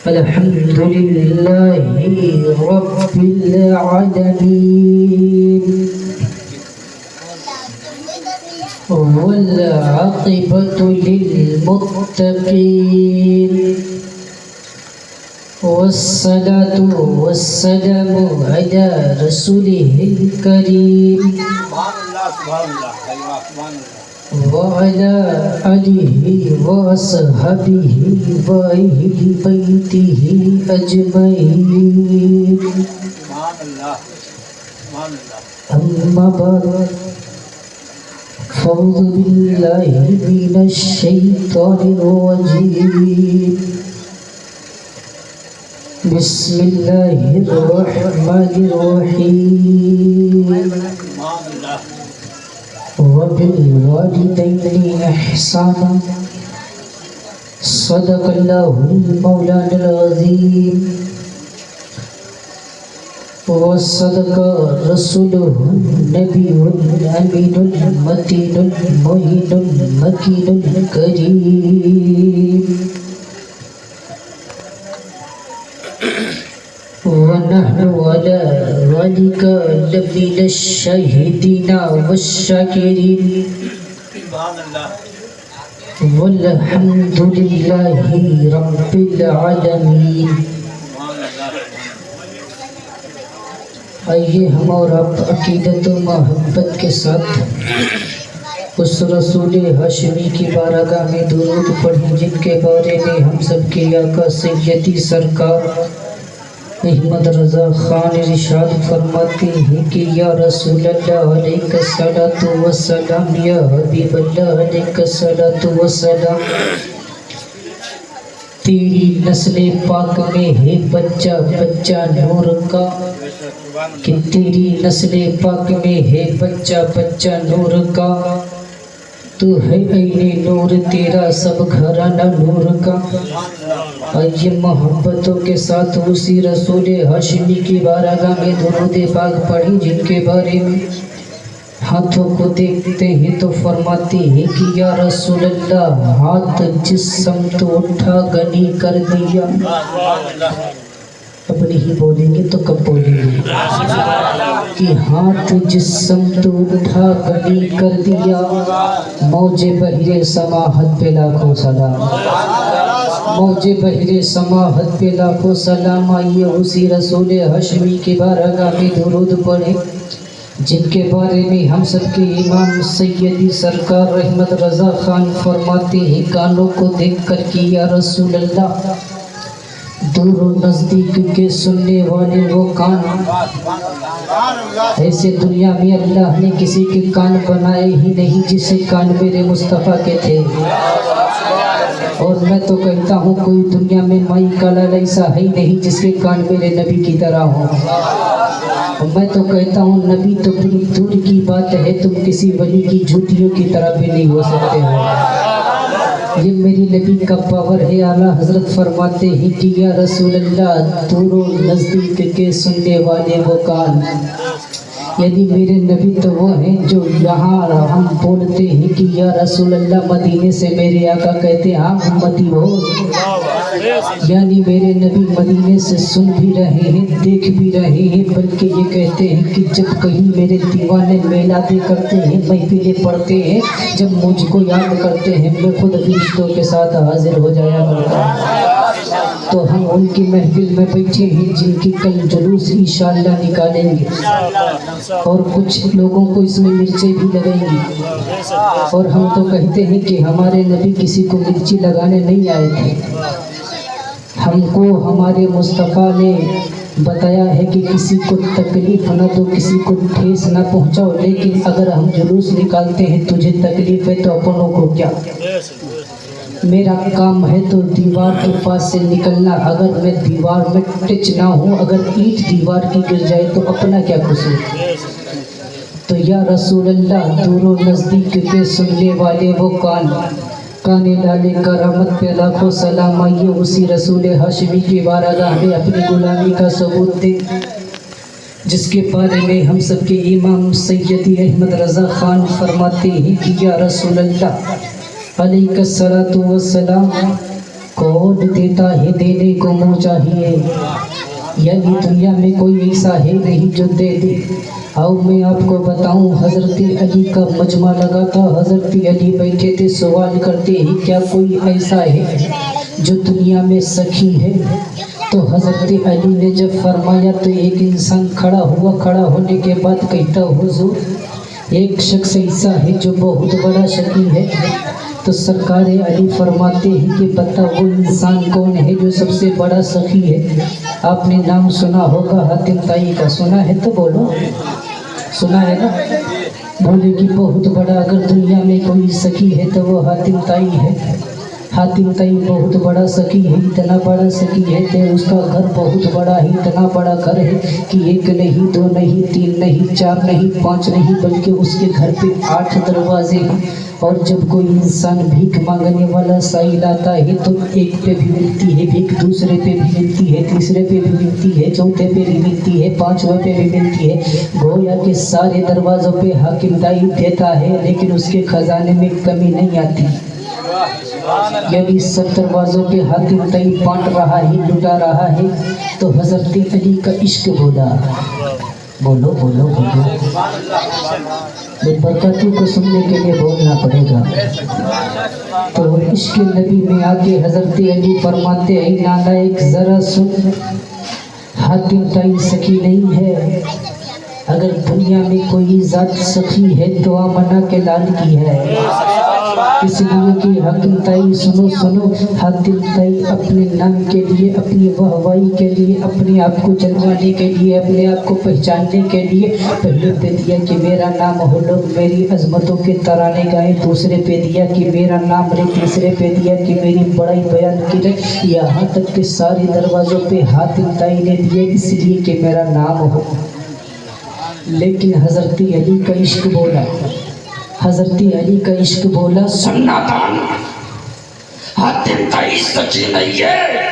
الحمد لله رب العالمين والعاقبة للمتقين والصلاة والسلام على رسوله الكريم وعلى آله وصحبه وأهل بيته أجمعين أما بعد فأعوذ بالله من الشيطان الرجيم بسم الله الرحمن الرحيم وبالوالدين إحسانا صدق الله المولانا العظيم وصدق رسوله النبي الأمين المتين المعين المكين الكريم ونحن على ذلك لمن الشاهدين والشاكرين والحمد لله رب العالمين. آئیے ہم اور آپ عقیدت و محبت کے ساتھ اس رسول ہاشمی کی بارگاہ میں درود پڑھیں جن کے بارے میں ہم سب کے آقا سیدی سرکار احمد رضا خان ارشاد فرماتے ہیں کہ یا رسول اللہ علیہ الصلوۃ والسلام، یا حبیب اللہ علیہ الصلوۃ والسلام، تیری نسل پاک میں ہے بچہ بچہ نور کا، کہ تیری نسل پاک میں ہے بچہ بچہ نور کا، تو ہے عین نور تیرا سب گھرانہ نور کا. آئیے محبتوں کے ساتھ اسی رسول ہاشمی کی بارگاہ میں درود پاک پڑھیں جن کے بارے میں ہاتھوں کو دیکھتے ہیں تو فرماتے ہیں کہ یا رسول اللہ ہاتھ جس سمت اٹھا غنی کر دیا. اب نہیں بولیں گے تو کب بولیں گے کہ ہاتھ جس سمت اٹھا غنی کر دیا. موج بحر سماحت پہ لاکھوں سلام، موج بحر سماحت پہ لاکھوں سلام. آئیے اسی رسول ہاشمی کی بارگاہ میں درود پڑھیں جن کے بارے میں ہم سب کے امام سیدی سرکار احمد رضا خان فرماتے ہیں کانوں کو دیکھ کر کہ یا رسول اللہ دور و نزدیک کے سننے والے وہ کان. ایسے دنیا میں اللہ نے کسی کے کان بنائے ہی نہیں جسے کان میرے مصطفیٰ کے تھے. اور میں تو کہتا ہوں کوئی دنیا میں مائی کا لال ایسا ہے ہی نہیں جس کے کان میرے نبی کی طرح ہوں. میں تو کہتا ہوں نبی تو بڑی دور کی بات ہے، تم کسی ولی کی جھوٹیوں کی طرح بھی نہیں ہو سکتے ہو. یہ میری نبی کا پاور ہے. اعلیٰ حضرت فرماتے ہیں کہ یا رسول اللہ دور و نزدیک کے سننے والے وہ کان، یعنی میرے نبی تو وہ ہیں جو یہاں ہم بولتے ہیں کہ یا رسول اللہ مدینے سے میرے آقا کہتے ہیں آپ امتی ہو، یعنی میرے نبی مدینے سے سن بھی رہے ہیں دیکھ بھی رہے ہیں، بلکہ یہ کہتے ہیں کہ جب کہیں میرے دیوانے میلادیں کرتے ہیں محفلیں پڑھتے ہیں، جب مجھ کو یاد کرتے ہیں میں خود فرشتوں کے ساتھ حاضر ہو جایا کرتا ہوں. تو ہم ان کی محفل میں بیٹھے ہیں جن کی کل جلوس انشاءاللہ نکالیں گے، اور کچھ لوگوں کو اس میں مرچیں بھی لگیں گی. اور ہم تو کہتے ہیں کہ ہمارے نبی کسی کو مرچی لگانے نہیں آئے تھے. ہم کو ہمارے مصطفیٰ نے بتایا ہے کہ کسی کو تکلیف نہ دو، کسی کو ٹھیس نہ پہنچاؤ، لیکن اگر ہم جلوس نکالتے ہیں تجھے تکلیف ہے تو اپنوں کو کیا. میرا کام ہے تو دیوار کے پاس سے نکلنا، اگر میں دیوار میں ٹچ نہ ہوں، اگر اینٹ دیوار کی گر جائے تو اپنا کیا قصور. تو یا رسول اللہ دور و نزدیک کے سننے والے وہ کان، کانے لالے کرامت پہ لاکھوں سلام. آئیے اسی رسول ہاشمی کی بارگاہ میں اپنی غلامی کا ثبوت دیں جس کے بارے میں ہم سب کے امام سیدی احمد رضا خان فرماتے ہیں کہ یا رسول اللہ علیہ الصلوۃ والسلام कौन देता है देने को मुँह चाहिए, यानी दुनिया में कोई ऐसा है नहीं जो दे दे। आओ मैं आपको बताऊं, हज़रत अली का मजमा लगा था, हज़रत अली बैठे थे सवाल करते ही क्या कोई ऐसा है जो दुनिया में सखी है। तो हज़रत अली ने जब फरमाया तो एक इंसान खड़ा हुआ, खड़ा होने के बाद कहता हुजूर एक शख्स ऐसा है जो बहुत बड़ा सखी है। तो सरकार अली फरमाते हैं कि बता वो इंसान कौन है जो सबसे बड़ा सखी है। आपने नाम सुना होगा हातिम ताई का, सुना है तो बोलो, सुना है ना। बोले कि बहुत बड़ा अगर दुनिया में कोई सखी है तो वो हातिम ताई है। हातिम ताई बहुत बड़ा सखी है, इतना बड़ा सखी है कि उसका घर बहुत बड़ा है, इतना बड़ा घर है कि एक नहीं, दो नहीं, तीन नहीं, चार नहीं, पाँच नहीं, बल्कि उसके घर पे 8 दरवाजे हैं। और जब कोई इंसान भीख मांगने वाला साइल आता है तो एक पे भी मिलती है भीख, दूसरे पे भी मिलती है, तीसरे पे भी मिलती है, चौथे पे भी मिलती है, 5वें पे भी मिलती है। गोया के सारे दरवाज़ों पे हाकिम ताई देता है, लेकिन उसके खजाने में कमी नहीं आती। यदि सब दरवाज़ों पे हातिम ताई बांट रहा है, लुटा रहा है, तो हज़रत अली का इश्क बोला, बोलो बोलो बोलो, बरकतों को सुनने के लिए बोलना पड़ेगा। तो इश्क नबी में आके हज़रत अली फरमाते हैं नालायक ज़रा सुन, हातिम ताई सखी नहीं है। अगर दुनिया में कोई ज़ात सखी है तो आमना के लाल की है। इसलिए कि हातिम ताई सुनो सुनो, हातिम ताई अपने नाम के लिए, अपनी वाहवाही के लिए, अपने आप को जलवाने के लिए, अपने आप को पहचानने के लिए पहले पे दिया कि मेरा नाम हो, लोग मेरी अजमतों के तराने गाए। दूसरे पे दिया कि मेरा नाम रे। तीसरे पे दिया कि मेरी बड़ाई बयान की रहे। यहाँ तक के सारे दरवाज़ों पे हातिम ताई ने दिए इसलिए कि मेरा नाम हो। लेकिन हज़रत अली का इश्क बोला, हज़रत अली का इश्क बोला, सुनना दान, हातिम ताई सची नहीं है।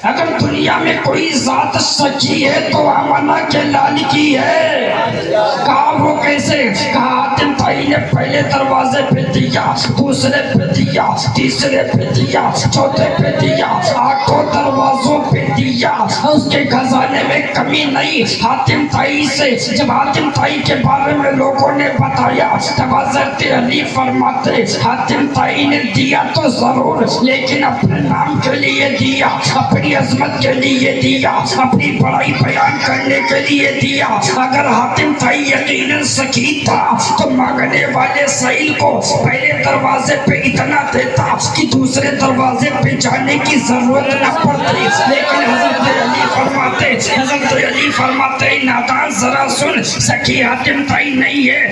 अगर दुनिया में कोई ज़ात सच्ची है तो आमना के लाल की है। कहा वो कैसे? कहा हातिम ताई ने पहले दरवाजे पे दिया, दूसरे पे दिया, तीसरे पे दिया, चौथे पे दिया, 8 दरवाजों पे दिया। उसके खजाने में कमी नहीं। हातिम ताई से जब हातिम ताई के बारे में लोगों ने बताया तब हज़रत अली फरमाते हातिम ताई ने दिया तो जरूर, लेकिन अपने नाम के लिए दिया, अपनी अजमत के लिए दिया, अपनी बड़ाई बयान करने के लिए दिया। अगर हातिम ताई यकीनन सकी था तो मांगने वाले साइल को पहले दरवाजे पे इतना देता कि दूसरे दरवाजे पे जाने की जरूरत न पड़ती। लेकिन हज़रत अली फरमाते नादान जरा सुन, सखी हातिम ताई नहीं है,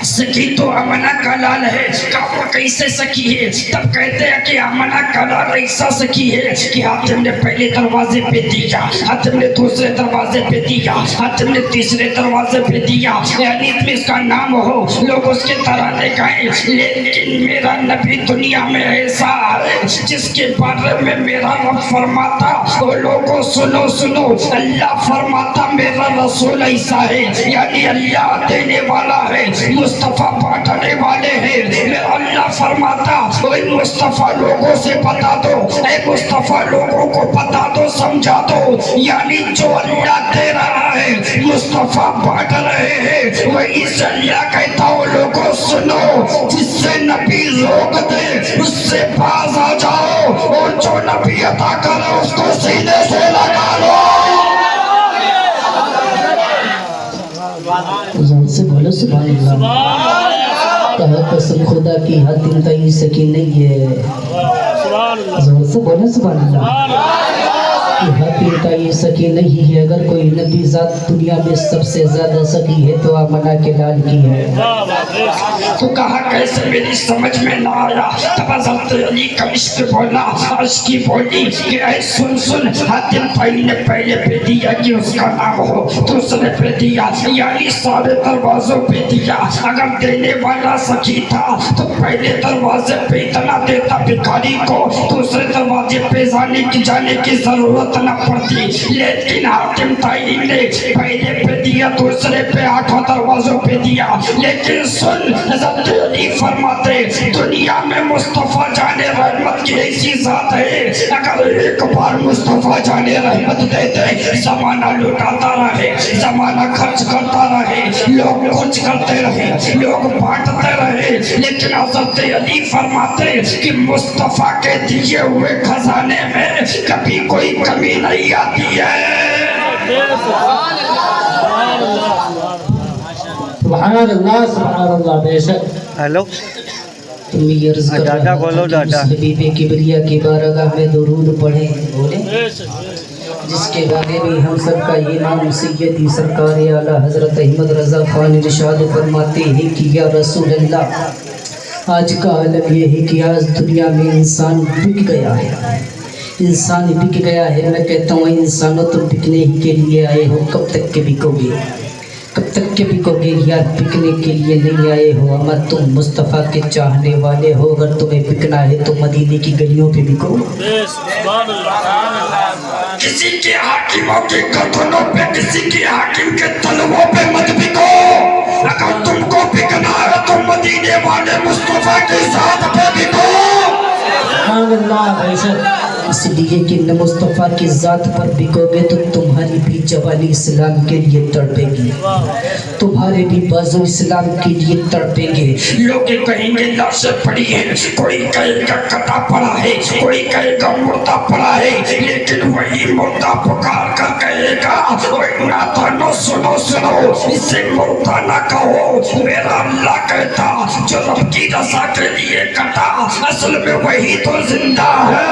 सखी तो आमना का लाल है। कहा कैसे सखी है? तब कहते हैं कि आमना का लाल ऐसा सखी है कि हातिम ने पहले दरवाजे पे दिया, हातिम ने दूसरे दरवाजे पे दिया, हातिम ने तीसरे दरवाजे पे दिया, यानी इसका नाम हो, लोग उसके तराने गाए। लेकिन मेरा नबी दुनिया में ऐसा है जिसके बारे में मेरा रब फरमाता, वो लोगों सुनो सुनो, अल्लाह फरमाता मेरा रसूल ऐसा है, यानी अल्लाह देने वाला है, मुस्तफ़ा बांटने वाले हैं। मेरा अल्लाह फरमाता वही मुस्तफ़ा लोगों से बता दो, ऐ मुस्तफ़ा लोगों को बता दो, समझा दो, यानी जो अल्लाह दे रहा है मुस्तफ़ा बांट रहे हैं, वही से अल्लाह कहता हूँ लोगों सुनो, जिससे नबी रोक दे उससे पास आ जाओ, और जो नबी अता करे उसको सीने से लगा लो। से बोलो सुभान अल्लाह। कहा कसम खुदा की हातिम ताई सकी नहीं है, जोर से बोलो सुभान अल्लाह। हातिम ताई सकी नहीं है। अगर कोई नबी ज़ात दुनिया में सबसे ज्यादा सकी है तो आमना के लाल की है। तो कहा कैसे? मेरी समझ में ना आया। तब हज़रत अली का इश्क बोला, अश्की बोली कि ऐ सुन सुन, हातिम ताई ने पहले पे दिया कि उसका नाम हो, दूसरे पे दिया, यानी सारे दरवाजों पे दिया। अगर देने वाला सखी था तो पहले दरवाजे पे इतना देता भिखारी को, दूसरे दरवाजे पे जाने की जरूरत जरूरत न पड़ती, लेकिन हातिम ताई ने पहले पे दिया, दूसरे पे 8 दरवाजों पे दिया। लेकिन सुन, हज़रत अली फरमाते दुनिया में मुस्तफ़ा जाने रहमत की ऐसी ज़ात है, अगर एक बार मुस्तफ़ा जाने रहमत दे दे, ज़माना लुटाता रहे, ज़माना खर्च करता रहे, लोग कुछ करते रहे, लोग बांटते रहे, लेकिन हज़रत अली फरमाते कि मुस्तफ़ा के दिए हुए खजाने में कभी कोई कमी नहीं आती है। सुभान अल्लाह, बेशक। हेलो तुम ये अर्ज़ कर डाटा रहा खोलो, था कि डाटा। उस हबीबे किबरिया की बारगाह में दुरूद पढ़े, बोले, जिसके बारे में हम सब का इमाम सैयदी सरकार आला हज़रत अहमद रज़ा खान इरशाद फरमाते हैं कि या रसूल अल्लाह, आज का आलम ये है कि आज दुनिया में इंसान बिक गया है, इंसान बिक गया है। मैं कहता हूँ इंसानों, तुम बिकने ही के लिए आए हो, कब तक के बिकोगे, कब तक के बिकोगे यार, बिकने के लिए नहीं आए हो। अमर तुम मुस्तफ़ा के चाहने वाले हो, अगर तुम्हें बिकना है तो मदीने की गलियों पे बिको। किसी के हाकिमों के गर्दनों पे, किसी के हाकिम के तलवों पे मत बिको। अगर तुमको बिकना है तो मदीने वाले मुस्तफ़ा के साथ पे बिको। इसलिए कि न मुस्तफ़ा की ज़ात पर बिकोगे तो तुम्हारी भी जवानी इस्लाम के लिए तड़पेगी, तुम्हारे भी बाजू इस्लाम के लिए तड़पेंगे। लोग कहेंगे लाशें पड़ी है, कोई कहेगा कटा पड़ा है, कोई कहेगा मुर्दा पड़ा है, लेकिन वही मुर्दा पुकार कर कहेगा ओए नादानो, सुनो सुनो, इसे मुर्दा ना कहो, मेरा अल्लाह कहता जो रब की रज़ा के लिए कटा, असल में वही तो जिंदा है।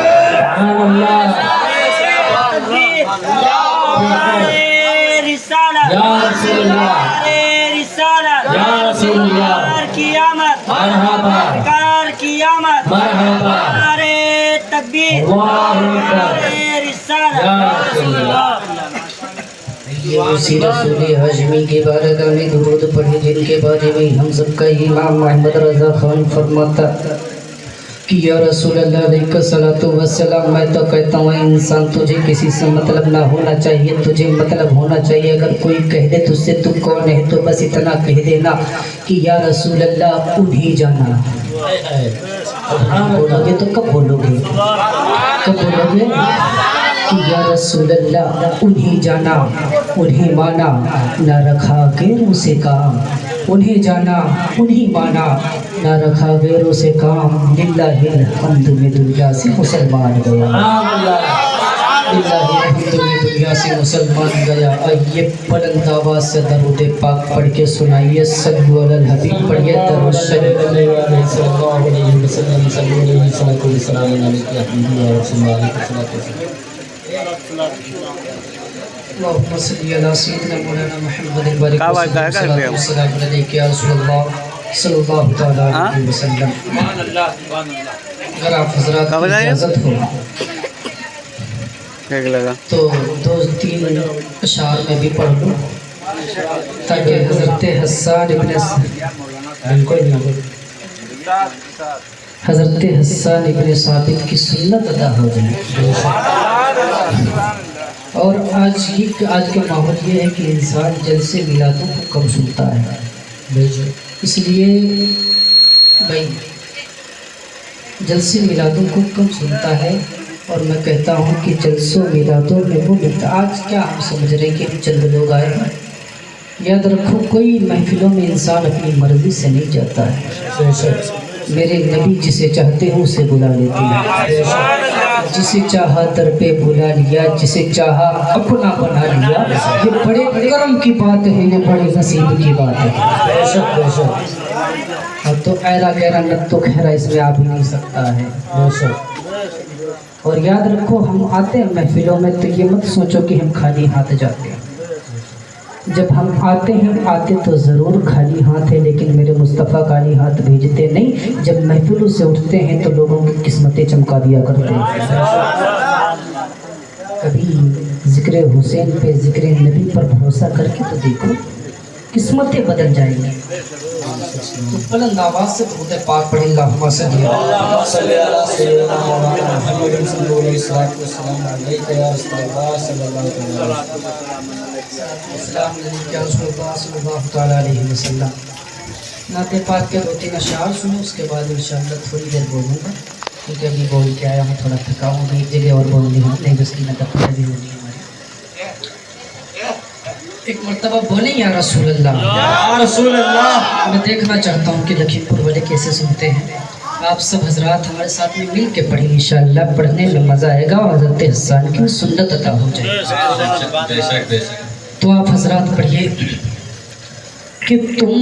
उसी रसूल हाशमी के बारगाह में दुरूद पढ़े, जिनके बारे में हम सबका इमाम अहमद रज़ा खान फरमाता कि या रसूल अल्लाह अलैहि सलातो वस्सलाम, मैं तो कहता हूँ इंसान तुझे किसी से मतलब ना होना चाहिए, तुझे मतलब होना चाहिए। अगर कोई कह दे तुझसे तू कौन है तो बस इतना कह देना कि या रसूल अल्लाह उन्हीं जाना। बोलोगे तो कब बोलोगे, कब बोलोगे कि या रसूल अल्लाह उन्हीं जाना, उन्हीं माना, ना रखा गैरों से काम, उन्हें जाना उन्हीं माना, ना रखा गैरों से काम। लिल्लाहिल हम्द में दुनिया से मुसलमान गया, लिल्लाहिल हम्द में दुनिया से मुसलमान गया। आइए बुलंद आवाज़ से दरूद पाक पढ़ के सुनाइए, सल्लल्लाहु अलल हबीब पढ़िए, दरूद शरीफ सल्लल्लाहु अलैहि वसल्लम, सल्लल्लाहु अलैहि वसल्लम। अल्लाहुम्मा सल्ली अला सय्यिदिना मौलाना मुहम्मद बारिक क्या बात है, कर रहे हो? सल्लल्लाहु तआला अलैहि वसल्लम। अगर आप हज़रात क्या की बताया? इजाज़त हो ठीक लगा तो 2-3 अशार में भी पढ़ लूँ, ताकि हज़रत हस्सान इब्न हज़रत हस्सान इब्न साबित की सुन्नत अदा हो जाए। और आज के माहौल ये है कि इंसान जलसे मिलादों को कम सुनता है, इसलिए भाई जलसे मिलादों को कम सुनता है। और मैं कहता हूँ कि जलसों मिलादों में वो मिलता। आज क्या हम समझ रहे हैं कि हम चंद लोग आए हैं, याद रखो कोई महफिलों में इंसान अपनी मर्ज़ी से नहीं जाता है। मेरे नबी जिसे चाहते हैं उसे बुला लेते हैं, जिसे चाहा दर पे बुला लिया, जिसे चाहा अपना बना लिया। ये बड़े करम की बात है, ये बड़े नसीब की बात है। बेशक बेशक। अब तो ऐरा गहरा नत तो खैरा इसमें आ भी नहीं सकता है। बेशक। और याद रखो हम आते हैं महफिलों में तो ये मत सोचो कि हम खाली हाथ जाते हैं। जब हम आते तो ज़रूर खाली हाथ है, लेकिन मेरे मुस्तफ़ा खाली हाथ भेजते नहीं। जब महफिलों से उठते हैं तो लोगों की किस्मतें चमका दिया करते हैं। कभी ज़िक्र हुसैन पे, ज़िक्र नबी पर भरोसा करके तो देखो, किस्मतें बदल जाएंगी। तो बुलंद आवाज़ से दुरूद पाक पढ़ें। अल्लाहुम्मा सल्ली अला والسلام علیکہ یا رسول اللہ صلی اللہ علیہ وسلم. السلام علیکم یا رسول اللہ صلی اللہ تعالیٰ علیہ وسلم. نعت پاک کے 2-3 اشعار سنیں، اس کے بعد انشاءاللہ تھوڑی دیر بولوں گا، کیونکہ ابھی بول کے آیا ہوں، تھوڑا تھکا ہوں، ایک جگہ اور بولنی ہوں، نہیں بس کی نقل بھی ہونی ہے ہماری. ایک مرتبہ بولیں یا رسول اللہ. یا رسول اللہ. میں دیکھنا چاہتا ہوں کہ لکھیم پور والے کیسے سنتے ہیں. آپ سب حضرات ہمارے ساتھ میں مل کے پڑھیں، انشاءاللہ پڑھنے میں مزہ آئے گا اور حضرت حسان کی سنت عطا ہو جائے. تو آپ حضرات پڑھیے کہ تم